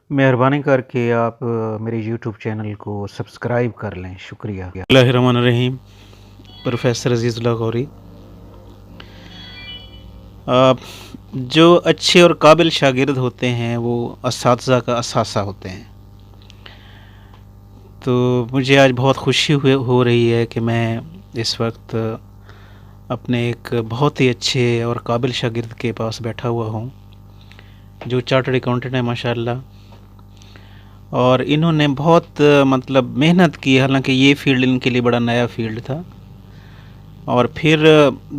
مہربانی کر کے آپ میرے یوٹیوب چینل کو سبسکرائب کر لیں، شکریہ۔ بسم اللہ الرحمن الرحیم۔ پروفیسر عزیز اللہ غوری، جو اچھے اور قابل شاگرد ہوتے ہیں وہ اساتذہ کا اثاثہ ہوتے ہیں۔ تو مجھے آج بہت خوشی ہو رہی ہے کہ میں اس وقت اپنے ایک بہت ہی اچھے اور قابل شاگرد کے پاس بیٹھا ہوا ہوں، جو چارٹرڈ اکاؤنٹنٹ ہے ماشاءاللہ، اور انہوں نے بہت محنت کی، حالانکہ یہ فیلڈ ان کے لیے بڑا نیا فیلڈ تھا۔ اور پھر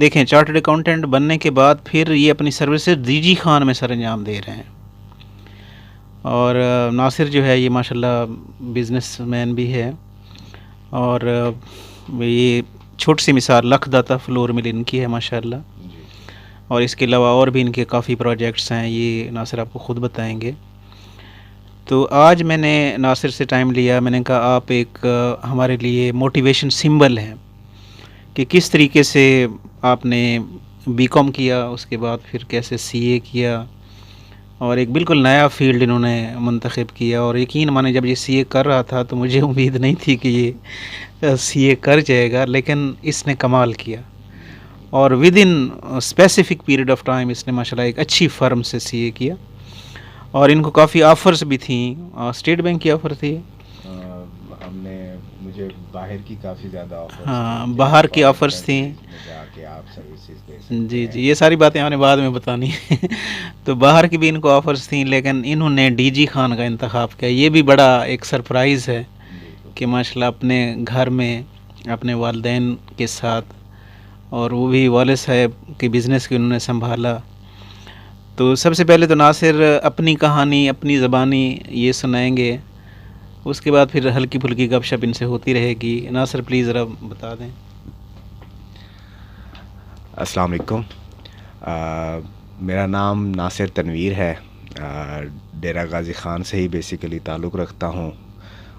دیکھیں، چارٹرڈ اکاؤنٹنٹ بننے کے بعد پھر یہ اپنی سروسز ڈی جی خان میں سر انجام دے رہے ہیں۔ اور ناصر جو ہے یہ ماشاءاللہ بزنس مین بھی ہے، اور یہ چھوٹی سی مثال لکھ داتا فلور مل ان کی ہے ماشاءاللہ، اور اس کے علاوہ اور بھی ان کے کافی پروجیکٹس ہیں، یہ ناصر آپ کو خود بتائیں گے۔ تو آج میں نے ناصر سے ٹائم لیا، میں نے کہا آپ ایک ہمارے لیے موٹیویشن سمبل ہیں کہ کس طریقے سے آپ نے بی کام کیا، اس کے بعد پھر کیسے سی اے کیا، اور ایک بالکل نیا فیلڈ انہوں نے منتخب کیا۔ اور یقین مانے جب یہ سی اے کر رہا تھا تو مجھے امید نہیں تھی کہ یہ سی اے کر جائے گا، لیکن اس نے کمال کیا، اور within specific period of time اس نے ماشاءاللہ ایک اچھی فرم سے سی اے کیا، اور ان کو کافی آفرز بھی تھیں، اسٹیٹ بینک کی آفر تھی، ہم نے مجھے باہر کی کافی زیادہ آفرز ہاں باہر کی آفرز تھیں، جا کے آپ سروسز دے سکتے جی ہیں۔ یہ ساری باتیں ہم نے بعد میں بتانی ہیں۔ تو باہر کی بھی ان کو آفرز تھیں، لیکن انہوں نے ڈی جی خان کا انتخاب کیا۔ یہ بھی بڑا ایک سرپرائز ہے کہ ماشاءاللہ اپنے گھر میں اپنے والدین کے ساتھ، اور وہ بھی والد صاحب کے بزنس کے انہوں نے سنبھالا۔ تو سب سے پہلے تو ناصر اپنی کہانی اپنی زبانی یہ سنائیں گے، اس کے بعد پھر ہلکی پھلکی گپ شپ ان سے ہوتی رہے گی۔ ناصر پلیز ذرا بتا دیں۔ السلام علیکم، میرا نام ناصر تنویر ہے، ڈیرہ غازی خان سے ہی بیسیکلی تعلق رکھتا ہوں،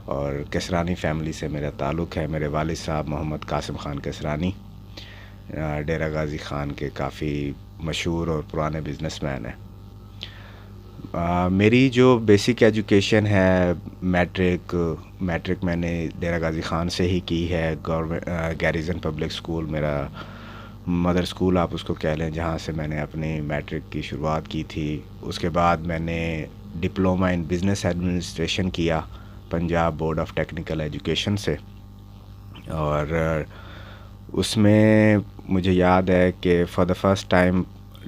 اور کسرانی فیملی سے میرا تعلق ہے۔ میرے والد صاحب محمد قاسم خان کسرانی ڈیرہ غازی خان کے کافی مشہور اور پرانے بزنس مین ہیں۔ میری جو بیسک ایجوکیشن ہے، میٹرک میں نے ڈیرہ غازی خان سے ہی کی ہے۔ گیریزن پبلک اسکول میرا مدر اسکول آپ اس کو کہہ لیں، جہاں سے میں نے اپنی میٹرک کی شروعات کی تھی۔ اس کے بعد میں نے ڈپلومہ ان بزنس ایڈمنسٹریشن کیا Punjab board of technical education سے، اور اس میں مجھے یاد ہے کہ for the first time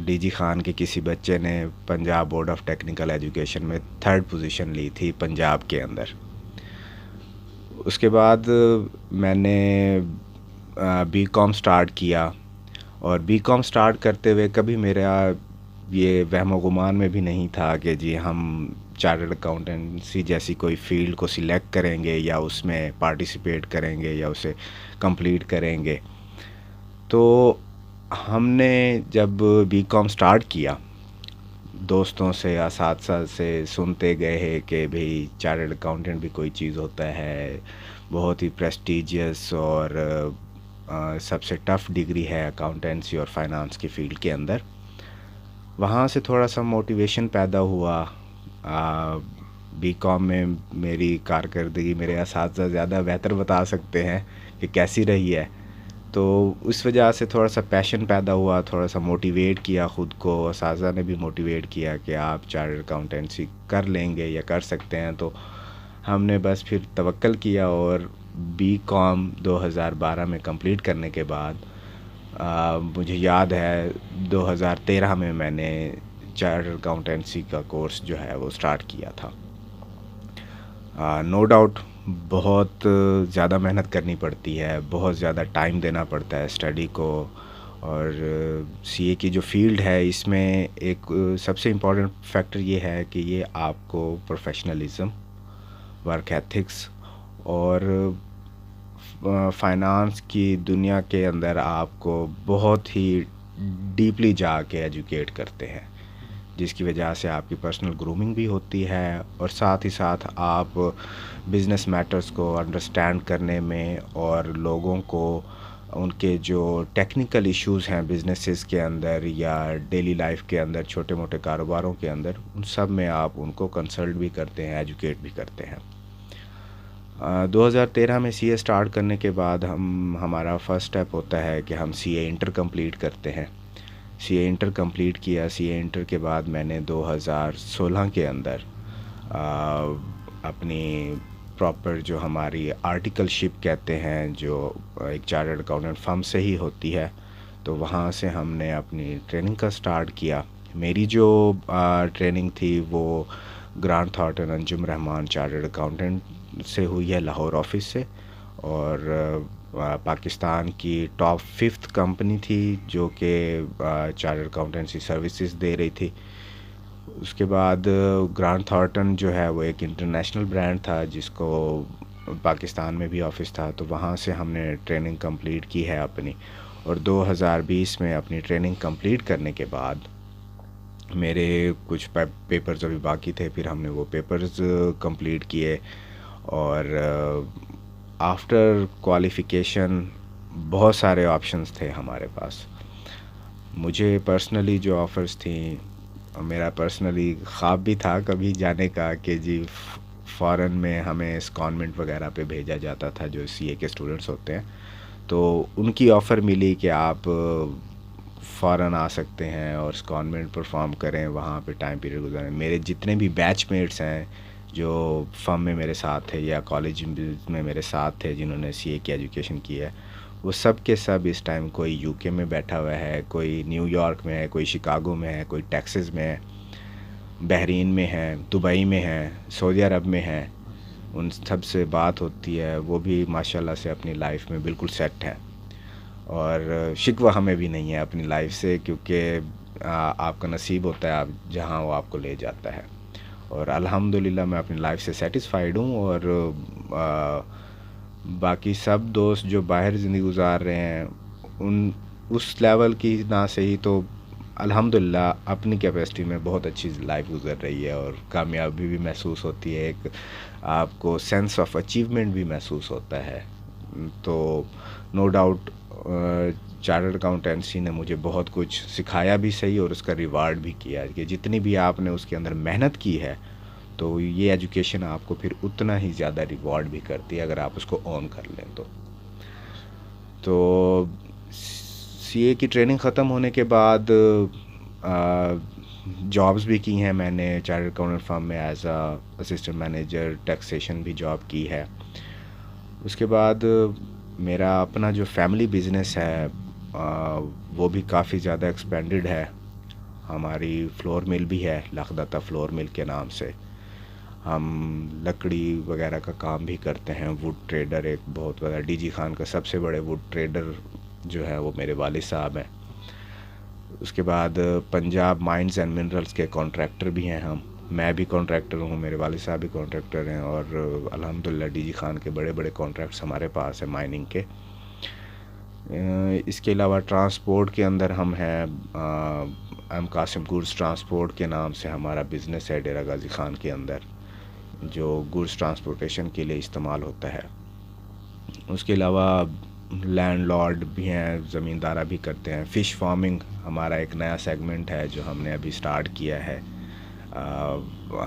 D G Khan کے کسی بچے نے Punjab board of technical education میں 3rd پوزیشن لی تھی پنجاب کے اندر۔ اس کے بعد میں نے بی کام سٹارٹ کیا، اور بی کام سٹارٹ کرتے ہوئے کبھی میرا یہ وہم و گمان میں بھی نہیں تھا کہ جی ہم چارٹرڈ اکاؤنٹنسی جیسی کوئی فیلڈ کو سلیکٹ کریں گے، یا اس میں پارٹیسپیٹ کریں گے، یا اسے کمپلیٹ کریں گے۔ تو ہم نے جب بی کام سٹارٹ کیا، دوستوں سے اساتذہ سے سنتے گئے ہیں کہ بھئی چارٹرڈ اکاؤنٹنٹ بھی کوئی چیز ہوتا ہے، بہت ہی پریسٹیجیس اور سب سے ٹف ڈگری ہے اکاؤنٹنسی اور فائنانس کی فیلڈ کے اندر۔ وہاں سے تھوڑا سا موٹیویشن پیدا ہوا۔ بی کام میں میری کارکردگی میرے اساتذہ زیادہ بہتر بتا سکتے ہیں کہ کیسی رہی ہے، تو اس وجہ سے تھوڑا سا پیشن پیدا ہوا، تھوڑا سا موٹیویٹ کیا خود کو۔ اساتذہ نے بھی موٹیویٹ کیا کہ آپ چارٹرڈ اکاؤنٹنسی کر لیں گے یا کر سکتے ہیں، تو ہم نے بس پھر توکل کیا، اور بی کام 2012 میں کمپلیٹ کرنے کے بعد مجھے یاد ہے 2013 میں میں نے چارٹرڈ اکاؤنٹنسی کا کورس جو ہے وہ سٹارٹ کیا تھا۔ نو ڈاؤٹ بہت زیادہ محنت کرنی پڑتی ہے، بہت زیادہ ٹائم دینا پڑتا ہے اسٹڈی کو، اور سی اے کی جو فیلڈ ہے اس میں ایک سب سے امپورٹنٹ فیکٹر یہ ہے کہ یہ آپ کو پروفیشنلزم، ورک ایتھکس اور فائنانس کی دنیا کے اندر آپ کو بہت ہی ڈیپلی جا کے ایجوکیٹ کرتے ہیں، جس کی وجہ سے آپ کی پرسنل گرومنگ بھی ہوتی ہے، اور ساتھ ہی ساتھ آپ بزنس میٹرز کو انڈرسٹینڈ کرنے میں اور لوگوں کو ان کے جو ٹیکنیکل ایشوز ہیں بزنسز کے اندر یا ڈیلی لائف کے اندر چھوٹے موٹے کاروباروں کے اندر، ان سب میں آپ ان کو کنسلٹ بھی کرتے ہیں، ایجوکیٹ بھی کرتے ہیں۔ 2013 میں سی اے اسٹارٹ کرنے کے بعد ہمارا فرسٹ اسٹیپ ہوتا ہے کہ ہم سی اے انٹر کمپلیٹ کرتے ہیں۔ سی اے انٹر کمپلیٹ کیا۔ سی اے انٹر کے بعد میں نے 2016 کے اندر اپنی پراپر جو ہماری آرٹیکل شپ کہتے ہیں، جو ایک چارٹرڈ اکاؤنٹنٹ فرم سے ہی ہوتی ہے، تو وہاں سے ہم نے اپنی ٹریننگ کا سٹارٹ کیا۔ میری جو ٹریننگ تھی وہ گرانٹ تھارٹن انجم رحمان چارٹرڈ اکاؤنٹنٹ سے ہوئی ہے، لاہور آفس سے، اور پاکستان کی ٹاپ 5 کمپنی تھی جو کہ چارٹرڈ اکاؤنٹنسی سروسز دے رہی تھی۔ اس کے بعد گرانٹ تھارٹن جو ہے وہ ایک انٹرنیشنل برانڈ تھا جس کو پاکستان میں بھی آفس تھا، تو وہاں سے ہم نے ٹریننگ کمپلیٹ کی ہے اپنی، اور 2020 میں اپنی ٹریننگ کمپلیٹ کرنے کے بعد میرے کچھ پیپرز ابھی باقی تھے، پھر ہم نے وہ پیپرز کمپلیٹ کیے، اور آفٹر کوالیفیکیشن بہت سارے آپشنز تھے ہمارے پاس۔ مجھے پرسنلی جو آفرز تھیں، میرا پرسنلی خواب بھی تھا کبھی جانے کا کہ جی فارن میں ہمیں اسکانمنٹ وغیرہ پہ بھیجا جاتا تھا جو سی اے کے اسٹوڈنٹس ہوتے ہیں، تو ان کی آفر ملی کہ آپ فارن آ سکتے ہیں اور اسکانمنٹ پرفارم کریں، وہاں پہ ٹائم پیریڈ گزاریں۔ میرے جتنے بھی بیچ میٹس ہیں جو فرم میں میرے ساتھ تھے یا کالج میں میرے ساتھ تھے جنہوں نے سی اے کی ایجوکیشن کی ہے، وہ سب کے سب اس ٹائم کوئی یو کے میں بیٹھا ہوا ہے، کوئی نیو یارک میں ہے، کوئی شکاگو میں ہے، کوئی ٹیکسس میں ہے، بحرین میں ہے، دبئی میں ہے، سعودی عرب میں ہے۔ ان سب سے بات ہوتی ہے، وہ بھی ماشاءاللہ سے اپنی لائف میں بالکل سیٹ ہیں، اور شکوہ ہمیں بھی نہیں ہے اپنی لائف سے، کیونکہ آپ کا نصیب ہوتا ہے آپ جہاں وہ آپ کو لے جاتا ہے، اور الحمدللہ میں اپنی لائف سے سیٹسفائیڈ ہوں۔ اور باقی سب دوست جو باہر زندگی گزار رہے ہیں اس لیول کی نہ صحیح تو الحمدللہ اپنی کیپیسٹی میں بہت اچھی لائف گزر رہی ہے، اور کامیابی بھی محسوس ہوتی ہے، ایک آپ کو سینس آف اچیومنٹ بھی محسوس ہوتا ہے۔ تو نو ڈاؤٹ چارٹرڈ اکاؤنٹنسی نے مجھے بہت کچھ سکھایا بھی صحیح، اور اس کا ریوارڈ بھی کیا کہ جتنی بھی آپ نے اس کے اندر محنت کی ہے تو یہ ایجوکیشن آپ کو پھر اتنا ہی زیادہ ریوارڈ بھی کرتی ہے اگر آپ اس کو اون کر لیں تو سی اے کی ٹریننگ ختم ہونے کے بعد جابز بھی کی ہیں میں نے چارٹرڈ اکاؤنٹنٹ فرم میں، ایز اسسٹنٹ مینیجر ٹیکسیشن بھی جاب کی ہے۔ اس کے بعد میرا اپنا جو فیملی بزنس ہے وہ بھی کافی زیادہ ایکسپینڈڈ ہے۔ ہماری فلور مل بھی ہے، لخدتہ فلور مل کے نام سے۔ ہم لکڑی وغیرہ کا کام بھی کرتے ہیں، ووڈ ٹریڈر، ایک بہت بڑا ڈی جی خان کا سب سے بڑے ووڈ ٹریڈر جو ہے وہ میرے والد صاحب ہیں۔ اس کے بعد پنجاب مائنز اینڈ منرلز کے کانٹریکٹر بھی ہیں ہم، میں بھی کانٹریکٹر ہوں، میرے والد صاحب بھی کانٹریکٹر ہیں، اور الحمدللہ ڈی جی خان کے بڑے بڑے کانٹریکٹس ہمارے پاس ہیں مائننگ کے۔ اس کے علاوہ ٹرانسپورٹ کے اندر ہم ہیں، ایم قاسم گوڈز ٹرانسپورٹ کے نام سے ہمارا بزنس ہے ڈیرہ غازی خان کے اندر، جو گوڈز ٹرانسپورٹیشن کے لیے استعمال ہوتا ہے۔ اس کے علاوہ لینڈ لارڈ بھی ہیں، زمیندارہ بھی کرتے ہیں۔ فش فارمنگ ہمارا ایک نیا سیگمنٹ ہے جو ہم نے ابھی سٹارٹ کیا ہے۔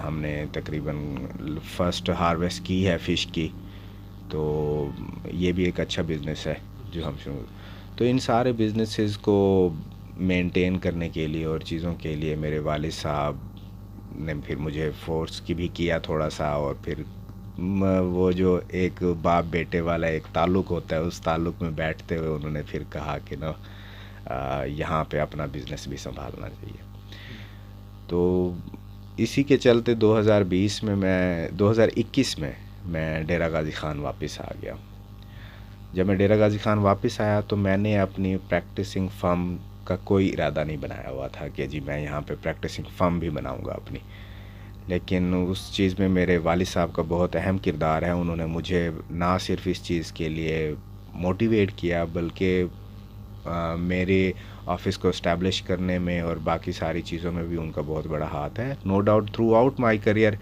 ہم نے تقریباً فرسٹ ہارویسٹ کی ہے فش کی، تو یہ بھی ایک اچھا بزنس ہے جو ہم شروع۔ تو ان سارے بزنسز کو مینٹین کرنے کے لیے اور چیزوں کے لیے میرے والد صاحب نے پھر مجھے فورس کی بھی کیا تھوڑا سا، اور پھر وہ جو ایک باپ بیٹے والا ایک تعلق ہوتا ہے، اس تعلق میں بیٹھتے ہوئے انہوں نے پھر کہا کہ نا یہاں پہ اپنا بزنس بھی سنبھالنا چاہیے۔ تو اسی کے چلتے 2021 میں میں ڈیرہ غازی خان واپس آ گیا۔ جب میں ڈیرہ غازی خان واپس آیا تو میں نے اپنی پریکٹسنگ فرم کا کوئی ارادہ نہیں بنایا ہوا تھا کہ جی میں یہاں پہ پریکٹسنگ فرم بھی بناؤں گا اپنی، لیکن اس چیز میں میرے والد صاحب کا بہت اہم کردار ہے۔ انہوں نے مجھے نہ صرف اس چیز کے لیے موٹیویٹ کیا بلکہ میرے آفس کو اسٹیبلش کرنے میں اور باقی ساری چیزوں میں بھی ان کا بہت بڑا ہاتھ ہے۔ No doubt through out my career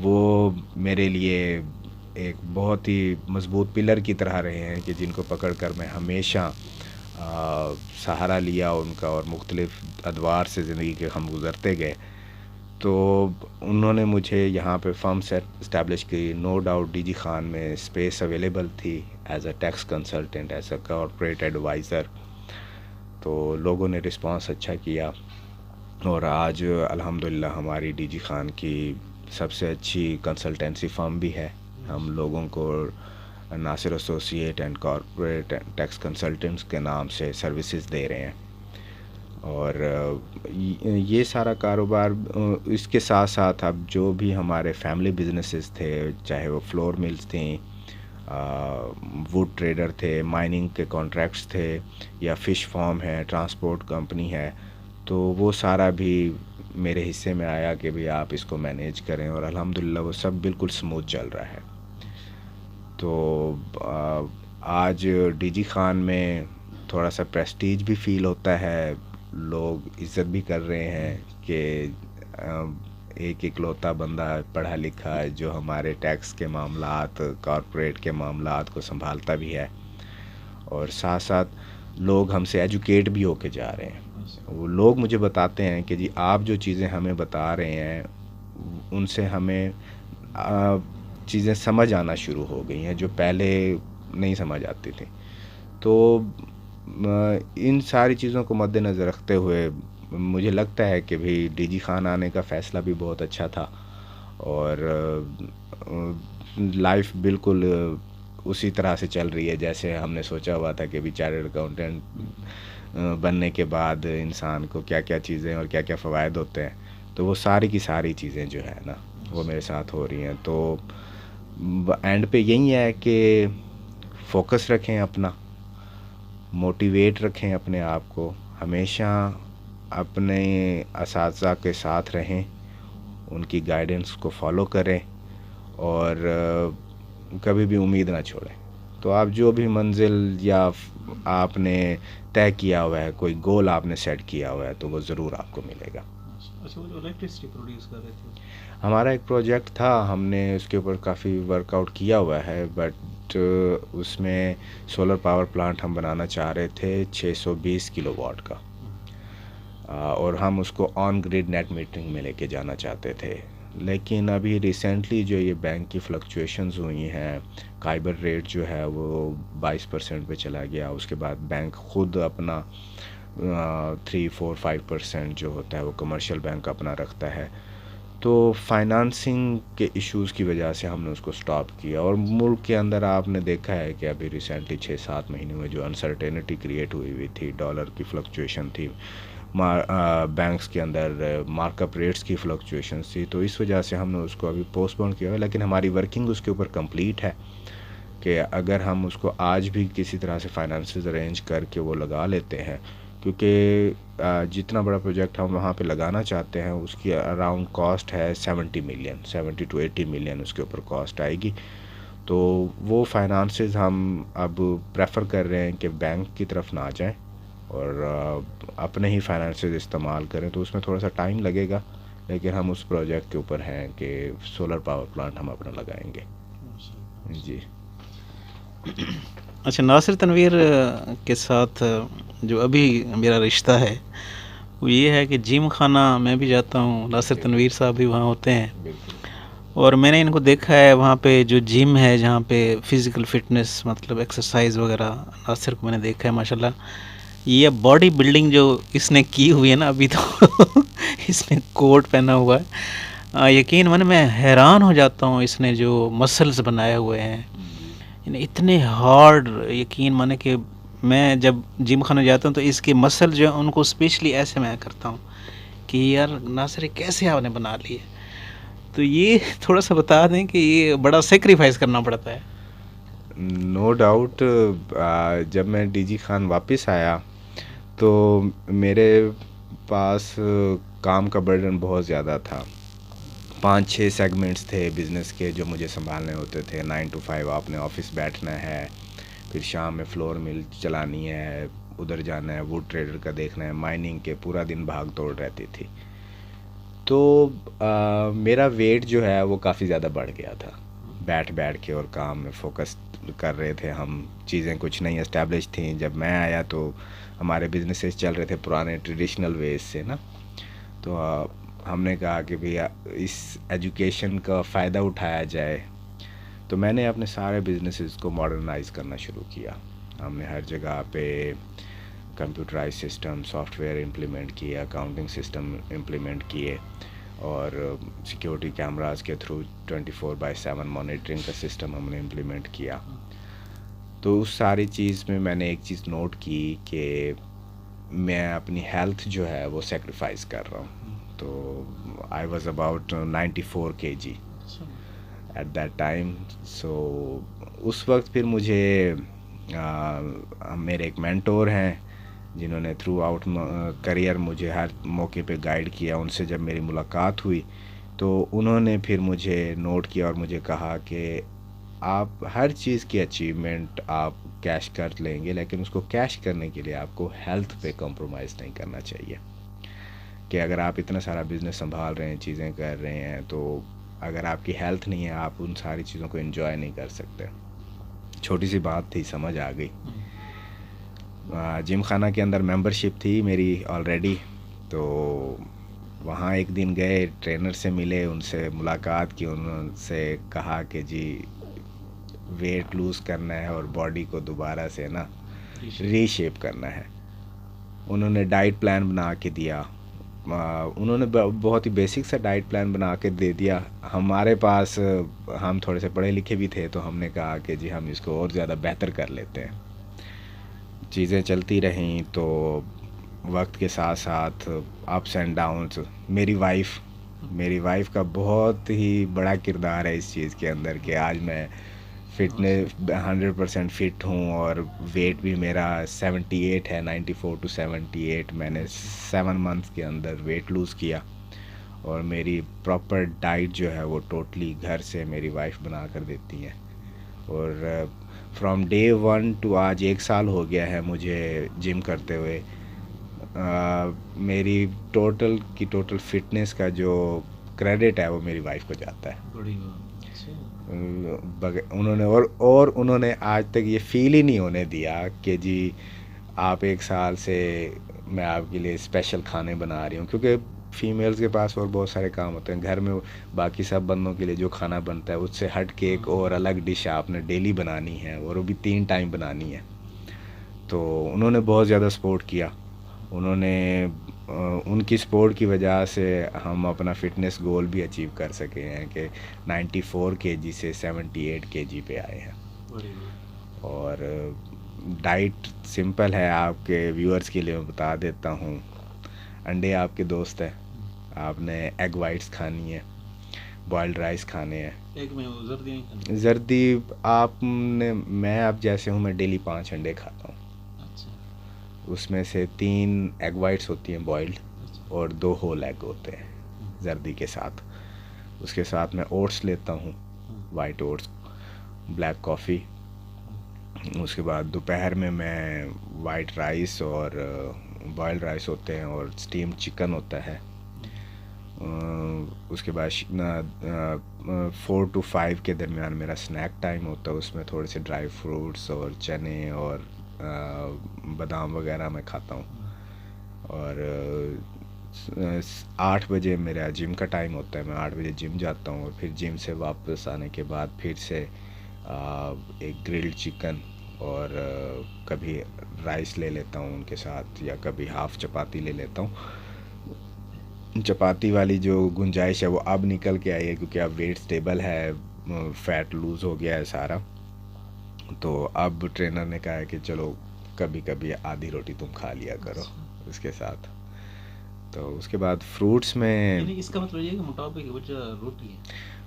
وہ میرے لیے ایک بہت ہی مضبوط پلر کی طرح رہے ہیں کہ جن کو پکڑ کر میں ہمیشہ سہارا لیا ان کا، اور مختلف ادوار سے زندگی کے ہم گزرتے گئے. تو انہوں نے مجھے یہاں پہ فرم اسٹیبلش کی. No doubt D G Khan میں اسپیس اویلیبل تھی as a tax consultant, as a corporate advisor. تو لوگوں نے رسپانس اچھا کیا، اور آج الحمدللہ ہماری ڈی جی خان کی سب سے اچھی کنسلٹنسی فرم بھی ہے. ہم لوگوں کو Nasir associate and corporate tax consultants کے نام سے سروسز دے رہے ہیں. اور یہ سارا کاروبار، اس کے ساتھ ساتھ اب جو بھی ہمارے فیملی بزنسز تھے، چاہے وہ فلور ملز تھیں، ووڈ ٹریڈر تھے، مائننگ کے کانٹریکٹس تھے، یا فش فارم ہے، ٹرانسپورٹ کمپنی ہے، تو وہ سارا بھی میرے حصے میں آیا کہ بھی آپ اس کو مینیج کریں، اور الحمدللہ وہ سب بالکل سموتھ چل رہا ہے. تو آج ڈی جی خان میں تھوڑا سا پریسٹیج بھی فیل ہوتا ہے، لوگ عزت بھی کر رہے ہیں کہ ایک اکلوتا بندہ پڑھا لکھا ہے جو ہمارے ٹیکس کے معاملات، کارپوریٹ کے معاملات کو سنبھالتا بھی ہے، اور ساتھ ساتھ لوگ ہم سے ایجوکیٹ بھی ہو کے جا رہے ہیں. وہ لوگ مجھے بتاتے ہیں کہ جی آپ جو چیزیں ہمیں بتا رہے ہیں ان سے ہمیں چیزیں سمجھ آنا شروع ہو گئی ہیں جو پہلے نہیں سمجھ آتی تھیں. تو ان ساری چیزوں کو مد نظر رکھتے ہوئے مجھے لگتا ہے کہ بھی ڈی جی خان آنے کا فیصلہ بھی بہت اچھا تھا، اور لائف بالکل اسی طرح سے چل رہی ہے جیسے ہم نے سوچا ہوا تھا کہ بھی چارٹرڈ اکاؤنٹنٹ بننے کے بعد انسان کو کیا کیا چیزیں اور کیا کیا فوائد ہوتے ہیں. تو وہ ساری کی ساری چیزیں جو ہے نا وہ میرے ساتھ ہو رہی ہیں. تو اینڈ پہ یہی ہے کہ فوکس رکھیں اپنا، موٹیویٹ رکھیں اپنے آپ کو، ہمیشہ اپنے اساتذہ کے ساتھ رہیں، ان کی گائیڈنس کو فالو کریں، اور کبھی بھی امید نہ چھوڑیں. تو آپ جو بھی منزل یا آپ نے طے کیا ہوا ہے، کوئی گول آپ نے سیٹ کیا ہوا ہے، تو وہ ضرور آپ کو ملے گا. اچھا، وہ جو الیکٹرسٹی پروڈیوس کر رہے تھے، ہمارا ایک پروجیکٹ تھا، ہم نے اس کے اوپر کافی ورک آؤٹ کیا ہوا ہے، بٹ اس میں سولر پاور پلانٹ ہم بنانا چاہ رہے تھے 620 کلو واٹ کا، اور ہم اس کو آن گریڈ نیٹ میٹرنگ میں لے کے جانا چاہتے تھے. لیکن ابھی ریسنٹلی جو یہ بینک کی فلکچویشنز ہوئی ہیں، کائبر ریٹ جو ہے وہ 22% پہ چلا گیا، اس کے بعد بینک خود اپنا 3-4-5% جو ہوتا ہے وہ کمرشل بینک اپنا رکھتا ہے. تو فائنانسنگ کے ایشوز کی وجہ سے ہم نے اس کو سٹاپ کیا. اور ملک کے اندر آپ نے دیکھا ہے کہ ابھی ریسنٹلی 6-7 مہینے میں جو انسرٹینٹی کریٹ ہوئی تھی، ڈالر کی فلکچویشن تھی، بینکس کے اندر مارک اپ ریٹس کی فلکچویشنز تھی، تو اس وجہ سے ہم نے اس کو ابھی پوسٹ پون کیا ہے. لیکن ہماری ورکنگ اس کے اوپر کمپلیٹ ہے کہ اگر ہم اس کو آج بھی کسی طرح سے فائنانسز ارینج کر کے وہ لگا لیتے ہیں، کیونکہ جتنا بڑا پروجیکٹ ہم وہاں پہ لگانا چاہتے ہیں اس کی اراؤنڈ کاسٹ ہے 70 to 80 ملین اس کے اوپر کاسٹ آئے گی. تو وہ فائنانسز ہم اب پریفر کر رہے ہیں کہ بینک کی طرف نہ جائیں اور اپنے ہی فائنانسز استعمال کریں. تو اس میں تھوڑا سا ٹائم لگے گا، لیکن ہم اس پروجیکٹ کے اوپر ہیں کہ سولر پاور پلانٹ ہم اپنا لگائیں گے. جی. اچھا، ناصر تنویر کے ساتھ جو ابھی میرا رشتہ ہے وہ یہ ہے کہ جم خانہ میں بھی جاتا ہوں، ناصر تنویر صاحب بھی وہاں ہوتے ہیں، اور میں نے ان کو دیکھا ہے وہاں پہ جو جم ہے جہاں پہ فزیکل فٹنس مطلب ایکسرسائز وغیرہ، ناصر کو میں نے دیکھا ہے ماشاءاللہ. یہ باڈی بلڈنگ جو اس نے کی ہوئی ہے نا، ابھی تو اس نے کوٹ پہنا ہوا ہے، یقین من میں حیران ہو جاتا ہوں اس نے جو مسلز بنائے ہوئے ہیں، اتنے ہارڈ. یقین مانے کہ میں جب جم خانہ جاتا ہوں تو اس کے مسل جو ہیں ان کو اسپیشلی ایسے میں کرتا ہوں کہ یار ناصر کیسے آپ نے بنا لیے. تو یہ تھوڑا سا بتا دیں کہ یہ بڑا سیکریفائز کرنا پڑتا ہے. No doubt. جب میں ڈی جی خان واپس آیا تو میرے پاس کام کا برڈن بہت زیادہ تھا. 5-6 سیگمنٹس تھے بزنس کے جو مجھے سنبھالنے ہوتے تھے. 9 to 5 آپ نے آفس بیٹھنا ہے، پھر شام میں فلور مل چلانی ہے، ادھر جانا ہے، ووڈ ٹریڈر کا دیکھنا ہے، مائننگ کے، پورا دن بھاگ دوڑ رہتی تھی. تو میرا ویٹ جو ہے وہ کافی زیادہ بڑھ گیا تھا بیٹھ کے اور کام میں فوکس کر رہے تھے ہم. چیزیں کچھ نہیں اسٹیبلش تھیں. جب میں آیا تو ہمارے بزنسز چل رہے تھے پرانے ٹریڈیشنل ویز سے نا. تو ہم نے کہا کہ بھئی اس ایجوکیشن کا فائدہ اٹھایا جائے. تو میں نے اپنے سارے بزنسز کو ماڈرنائز کرنا شروع کیا. ہم نے ہر جگہ پہ computerise system software implement کیا, اکاؤنٹنگ سسٹم امپلیمنٹ کیے, اور سیکیورٹی کیمراز کے تھرو 24/7 مانیٹرنگ کا سسٹم ہم نے امپلیمنٹ کیا. تو اس ساری چیز میں میں نے ایک چیز نوٹ کی کہ میں اپنی ہیلتھ جو ہے وہ سیکریفائز کر رہا ہوں. تو I was about 94 kg at that time. So اس وقت پھر مجھے میرے ایک مینٹور ہیں جنہوں نے تھرو آؤٹ کریئر مجھے ہر موقع پہ گائیڈ کیا. ان سے جب میری ملاقات ہوئی تو انہوں نے پھر مجھے نوٹ کیا اور مجھے کہا کہ آپ ہر چیز کی اچیومنٹ آپ کیش کر لیں گے, لیکن اس کو کیش کرنے کے لیے آپ کو ہیلتھ پہ کمپرومائز نہیں کرنا چاہیے. کہ اگر آپ اتنا سارا بزنس سنبھال رہے ہیں, چیزیں کر رہے ہیں, تو اگر آپ کی ہیلتھ نہیں ہے آپ ان ساری چیزوں کو انجوائے نہیں کر سکتے. چھوٹی سی بات تھی, سمجھ آ گئی. جم خانہ کے اندر ممبرشپ تھی میری آلریڈی. تو وہاں ایک دن گئے, ٹرینر سے ملے, ان سے ملاقات کی. انہوں سے کہا کہ جی ویٹ لوز کرنا ہے اور باڈی کو دوبارہ سے نا ری شیپ کرنا ہے. انہوں نے ڈائٹ پلان بنا کے دیا. انہوں نے بہت ہی بیسک سا ڈائٹ پلان بنا کے دے دیا. ہمارے پاس ہم تھوڑے سے پڑھے لکھے بھی تھے تو ہم نے کہا کہ جی ہم اس کو اور زیادہ بہتر کر لیتے ہیں. چیزیں چلتی رہیں تو وقت کے ساتھ ساتھ اپس اینڈ ڈاؤنس. میری وائف کا بہت ہی بڑا کردار ہے اس چیز کے اندر کہ آج میں فٹنس 100% فٹ ہوں, اور ویٹ بھی میرا 78 ہے, 94 to 78. میں نے 7 months کے اندر ویٹ لوز کیا, اور میری پراپر ڈائٹ جو ہے وہ ٹوٹلی گھر سے میری وائف بنا کر دیتی ہیں. اور فرام day 1 to آج 1 سال ہو گیا ہے مجھے جم کرتے ہوئے. میری ٹوٹل فٹنس کا جو کریڈٹ ہے وہ میری وائف کو جاتا ہے. انہوں نے اور انہوں نے آج تک یہ فیل ہی نہیں ہونے دیا کہ جی آپ 1 سال سے میں آپ کے لیے اسپیشل کھانے بنا رہی ہوں. کیونکہ فیمیلز کے پاس اور بہت سارے کام ہوتے ہیں گھر میں. باقی سب بندوں کے لیے جو کھانا بنتا ہے اس سے ہٹ کے ایک اور الگ ڈش آپ نے ڈیلی بنانی ہے, اور وہ بھی 3 ٹائم بنانی ہے. تو انہوں نے بہت زیادہ سپورٹ کیا. انہوں نے ان کی سپورٹ کی وجہ سے ہم اپنا فٹنس گول بھی اچیو کر سکے ہیں کہ 94 kg سے 78 kg پہ آئے ہیں. اور ڈائٹ سمپل ہے, آپ کے ویورز کے لیے میں بتا دیتا ہوں. انڈے آپ کے دوست ہیں, آپ نے ایگ وائٹس کھانی ہے, بوائلڈ رائس کھانے ہیں. زردی آپ نے, میں اب جیسے ہوں میں ڈیلی 5 انڈے کھاتا ہوں. اس میں سے 3 ایگ وائٹس ہوتی ہیں بوائلڈ, اور 2 ہول ایگ ہوتے ہیں زردی کے ساتھ. اس کے ساتھ میں اوٹس لیتا ہوں, وائٹ اوٹس, بلیک کافی. اس کے بعد دوپہر میں وائٹ رائس اور بوائلڈ رائس ہوتے ہیں, اور اسٹیم چکن ہوتا ہے. اس کے بعد 4 to 5 کے درمیان میرا سنیک ٹائم ہوتا ہے. اس میں تھوڑے سے ڈرائی فروٹس اور چنے اور بادام وغیرہ میں کھاتا ہوں. اور 8 بجے میرا جم کا ٹائم ہوتا ہے, میں 8 بجے جم جاتا ہوں. اور پھر جم سے واپس آنے کے بعد پھر سے ایک گرلڈ چکن اور کبھی رائس لے لیتا ہوں ان کے ساتھ, یا کبھی ہاف چپاتی لے لیتا ہوں. چپاتی والی جو گنجائش ہے وہ اب نکل کے آئی ہے کیونکہ اب ویٹ سٹیبل ہے, فیٹ لوز ہو گیا ہے سارا. تو اب ٹرینر نے کہا ہے کہ چلو کبھی کبھی آدھی روٹی تم کھا لیا کرو اس کے ساتھ. تو اس کے بعد فروٹس میں, اس کا مطلب یہ ہے کہ موٹاپے کی وجہ روٹی ہے.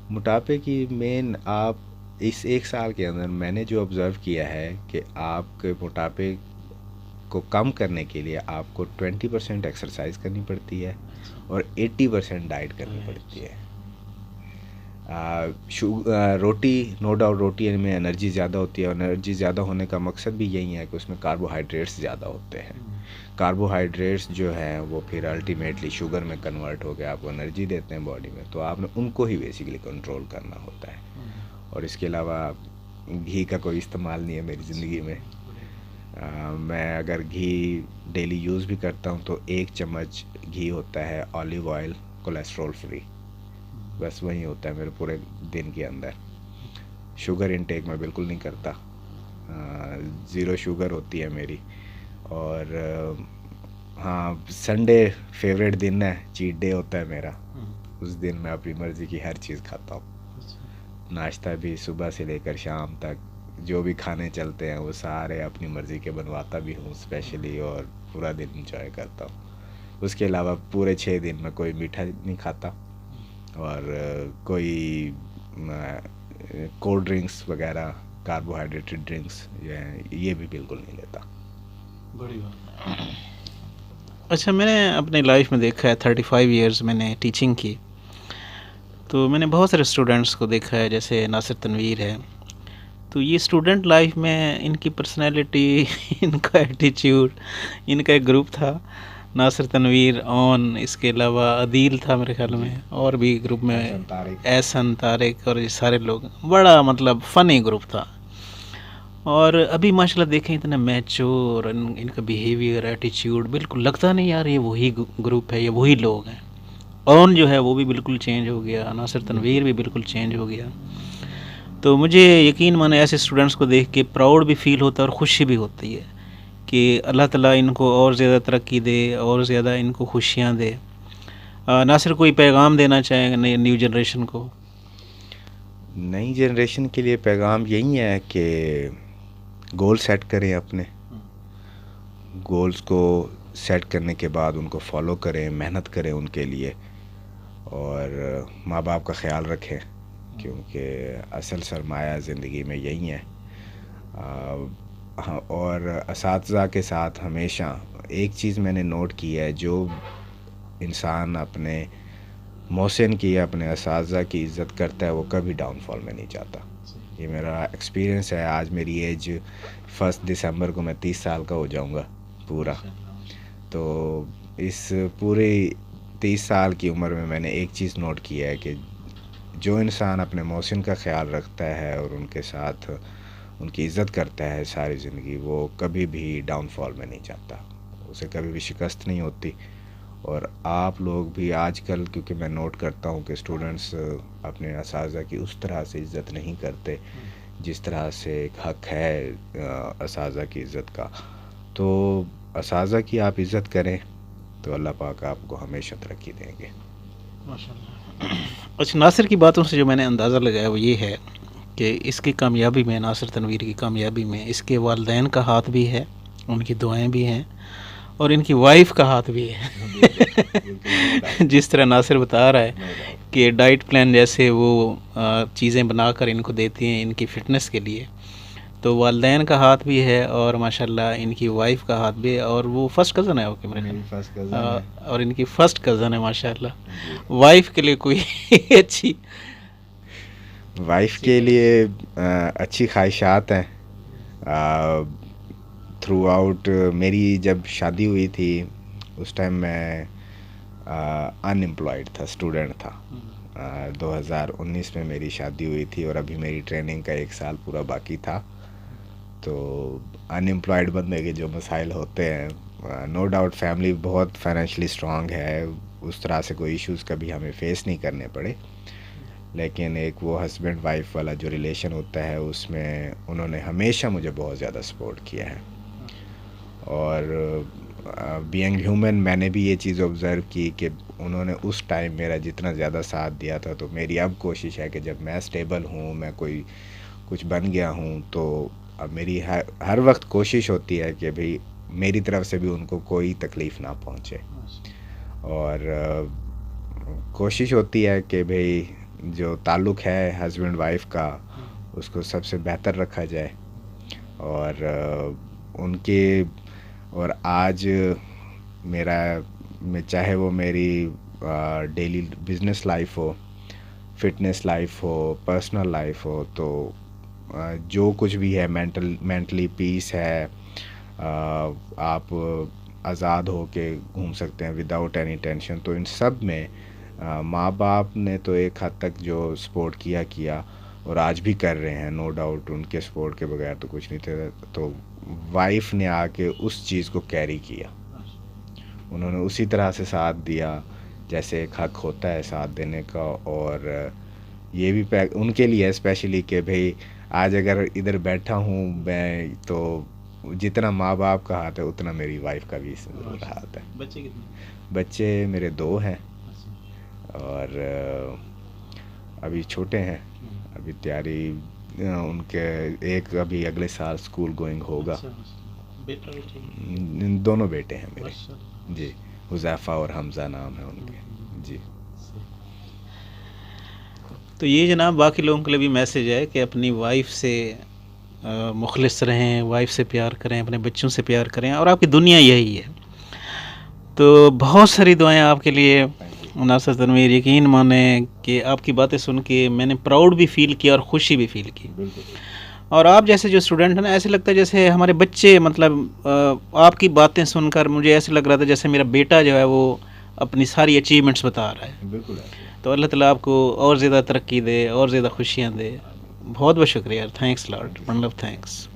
موٹاپے کی مین, آپ اس 1 سال کے اندر میں نے جو آبزرو کیا ہے کہ آپ کے موٹاپے کو کم کرنے کے لیے آپ کو 20% ایکسرسائز کرنی پڑتی ہے اور 80% ڈائٹ کرنی پڑتی ہے. روٹی نو ڈاؤٹ روٹی میں انرجی زیادہ ہوتی ہے, اور انرجی زیادہ ہونے کا مقصد بھی یہی ہے کہ اس میں کاربوہائیڈریٹس زیادہ ہوتے ہیں. کاربوہائیڈریٹس جو ہیں وہ پھر الٹیمیٹلی شوگر میں کنورٹ ہو کے آپ کو انرجی دیتے ہیں باڈی میں, تو آپ نے ان کو ہی بیسیکلی کنٹرول کرنا ہوتا ہے. اور اس کے علاوہ گھی کا کوئی استعمال نہیں ہے میری زندگی میں. میں اگر گھی ڈیلی یوز بھی کرتا ہوں تو 1 چمچ گھی ہوتا ہے آلیو آئل کولیسٹرول فری, بس وہی ہوتا ہے میرے پورے دن کے اندر. شوگر انٹیک میں بالکل نہیں کرتا, 0 شوگر ہوتی ہے میری. اور ہاں, سنڈے فیوریٹ دن ہے, چیٹ ڈے ہوتا ہے میرا. اس دن میں اپنی مرضی کی ہر چیز کھاتا ہوں, ناشتہ بھی صبح سے لے کر شام تک جو بھی کھانے چلتے ہیں وہ سارے اپنی مرضی کے بنواتا بھی ہوں اسپیشلی, اور پورا دن انجوائے کرتا ہوں. اس کے علاوہ پورے 6 دن میں کوئی میٹھا نہیں کھاتا, اور کوئی کولڈ ڈرنکس وغیرہ, کاربوہائیڈریٹڈ ڈرنکس یہ بھی بالکل نہیں لیتا. بڑی بات. اچھا, میں نے اپنی لائف میں دیکھا ہے 35 ایئرز میں نے ٹیچنگ کی, تو میں نے بہت سارے اسٹوڈنٹس کو دیکھا ہے, جیسے ناصر تنویر ہے. تو یہ اسٹوڈنٹ لائف میں ان کی پرسنالٹی, ان کا ایٹیچیوڈ, ان کا ایک گروپ تھا ناصر تنویر اون, اس کے علاوہ عدیل تھا میرے خیال میں, اور بھی گروپ میں احسن, طارق, اور یہ سارے لوگ, بڑا مطلب فنی گروپ تھا. اور ابھی ماشاءاللہ دیکھیں اتنا میچور, ان کا بیہیویئر, ایٹیچیوڈ, بالکل لگتا نہیں یار یہ وہی گروپ ہے, یہ وہی لوگ ہیں. اون جو ہے وہ بھی بالکل چینج ہو گیا, ناصر تنویر بھی بالکل چینج ہو گیا. تو مجھے یقین مانے ایسے اسٹوڈنٹس کو دیکھ کے پراؤڈ بھی فیل ہوتا ہے اور خوشی بھی ہوتی ہے کہ اللہ تعالیٰ ان کو اور زیادہ ترقی دے, اور زیادہ ان کو خوشیاں دے. ناصر, کوئی پیغام دینا چاہیں نیو جنریشن کو؟ نئی جنریشن کے لیے پیغام یہی ہے کہ گول سیٹ کریں, اپنے گولز کو سیٹ کرنے کے بعد ان کو فالو کریں, محنت کریں ان کے لیے, اور ماں باپ کا خیال رکھیں, کیونکہ اصل سرمایہ زندگی میں یہی ہے. اور اساتذہ کے ساتھ ہمیشہ ایک چیز میں نے نوٹ کی ہے, جو انسان اپنے محسن کی, اپنے اساتذہ کی عزت کرتا ہے, وہ کبھی ڈاؤن فال میں نہیں جاتا. یہ میرا ایکسپیرینس ہے. آج میری ایج 1 دسمبر کو میں 30 سال کا ہو جاؤں گا پورا. تو اس پوری 30 سال کی عمر میں نے ایک چیز نوٹ کی ہے کہ جو انسان اپنے محسن کا خیال رکھتا ہے اور ان کے ساتھ ان کی عزت کرتا ہے ساری زندگی, وہ کبھی بھی ڈاؤن فال میں نہیں جاتا, اسے کبھی بھی شکست نہیں ہوتی. اور آپ لوگ بھی آج کل, کیونکہ میں نوٹ کرتا ہوں کہ اسٹوڈنٹس اپنے اساتذہ کی اس طرح سے عزت نہیں کرتے جس طرح سے ایک حق ہے اساتذہ کی عزت کا. تو اساتذہ کی آپ عزت کریں تو اللہ پاک آپ کو ہمیشہ ترقی دیں گے. اچھا, ناصر کی باتوں سے جو میں نے اندازہ لگایا وہ یہ ہے کہ اس کی کامیابی میں, ناصر تنویر کی کامیابی میں, اس کے والدین کا ہاتھ بھی ہے, ان کی دعائیں بھی ہیں, اور ان کی وائف کا ہاتھ بھی ہے. جس طرح ناصر بتا رہا ہے کہ ڈائٹ پلان جیسے وہ چیزیں بنا کر ان کو دیتی ہیں ان کی فٹنس کے لیے, تو والدین کا ہاتھ بھی ہے, اور ماشاءاللہ ان کی وائف کا ہاتھ بھی ہے, اور وہ فرسٹ کزن ہے اوکے میرے خیال, اور ان کی فرسٹ کزن ہے ماشاءاللہ. وائف کے لیے کوئی اچھی, وائف کے لیے اچھی خواہشات ہیں. تھرو آؤٹ میری جب شادی ہوئی تھی اس ٹائم میں ان امپلائڈ تھا, اسٹوڈنٹ تھا. 2019 میں میری شادی ہوئی تھی, اور ابھی میری ٹریننگ کا 1 سال پورا باقی تھا. تو ان امپلائڈ بندے کے جو مسائل ہوتے ہیں, نو ڈاؤٹ فیملی بہت فائنینشلی اسٹرانگ ہے, اس طرح سے کوئی ایشوز کبھی ہمیں فیس نہیں کرنے پڑے, لیکن ایک وہ ہسبینڈ وائف والا جو ریلیشن ہوتا ہے اس میں انہوں نے ہمیشہ مجھے بہت زیادہ سپورٹ کیا ہے. اور بینگ ہیومن میں نے بھی یہ چیز آبزرو کی کہ انہوں نے اس ٹائم میرا جتنا زیادہ ساتھ دیا تھا, تو میری اب کوشش ہے کہ جب میں اسٹیبل ہوں, میں کوئی کچھ بن گیا ہوں, تو اب میری ہر وقت کوشش ہوتی ہے کہ بھئی میری طرف سے بھی ان کو کوئی تکلیف نہ پہنچے, اور کوشش ہوتی ہے کہ بھئی جو تعلق ہے ہسبینڈ وائف کا اس کو سب سے بہتر رکھا جائے. اور ان کے, اور آج میرا, میں چاہے وہ میری ڈیلی بزنس لائف ہو, فٹنس لائف ہو, پرسنل لائف ہو, تو جو کچھ بھی ہے, مینٹلی پیس ہے, آپ آزاد ہو کے گھوم سکتے ہیں وداؤٹ اینی ٹینشن. تو ان سب میں ماں باپ نے تو ایک حد تک جو سپورٹ کیا, اور آج بھی کر رہے ہیں, نو ڈاؤٹ. ان کے سپورٹ کے بغیر تو کچھ نہیں تھا. تو وائف نے آ کے اس چیز کو کیری کیا, انہوں نے اسی طرح سے ساتھ دیا جیسے ایک حق ہوتا ہے ساتھ دینے کا. اور یہ بھی ان کے لیے اسپیشلی کہ بھئی آج اگر ادھر بیٹھا ہوں میں تو جتنا ماں باپ کا ہاتھ ہے اتنا میری وائف کا بھی ہاتھ ہے. بچے کتنے؟ بچے میرے 2 ہیں اور ابھی چھوٹے ہیں, ابھی تیاری ان کے ایک ابھی اگلے سال اسکول گوئنگ ہوگا. بیٹا بیٹی؟ دونوں بیٹے ہیں میرے جی, حذیفہ اور حمزہ نام ہے ان کے جی. تو یہ جناب باقی لوگوں کے لیے بھی میسیج ہے کہ اپنی وائف سے مخلص رہیں, وائف سے پیار کریں, اپنے بچوں سے پیار کریں, اور آپ کی دنیا یہی ہے. تو بہت ساری دعائیں آپ کے لیے ناصر تنویر. یقین مانیں کہ آپ کی باتیں سن کے میں نے پراؤڈ بھی فیل کیا اور خوشی بھی فیل کی. اور آپ جیسے جو اسٹوڈنٹ ہیں نا, ایسے لگتا ہے جیسے ہمارے بچے, مطلب آپ کی باتیں سن کر مجھے ایسے لگ رہا تھا جیسے میرا بیٹا جو ہے وہ اپنی ساری اچیومنٹس بتا رہا ہے. بالکل. تو اللہ تعالیٰ آپ کو اور زیادہ ترقی دے, اور زیادہ خوشیاں دے. بہت بہت شکریہ. تھینکس لاٹ, مطلب تھینکس.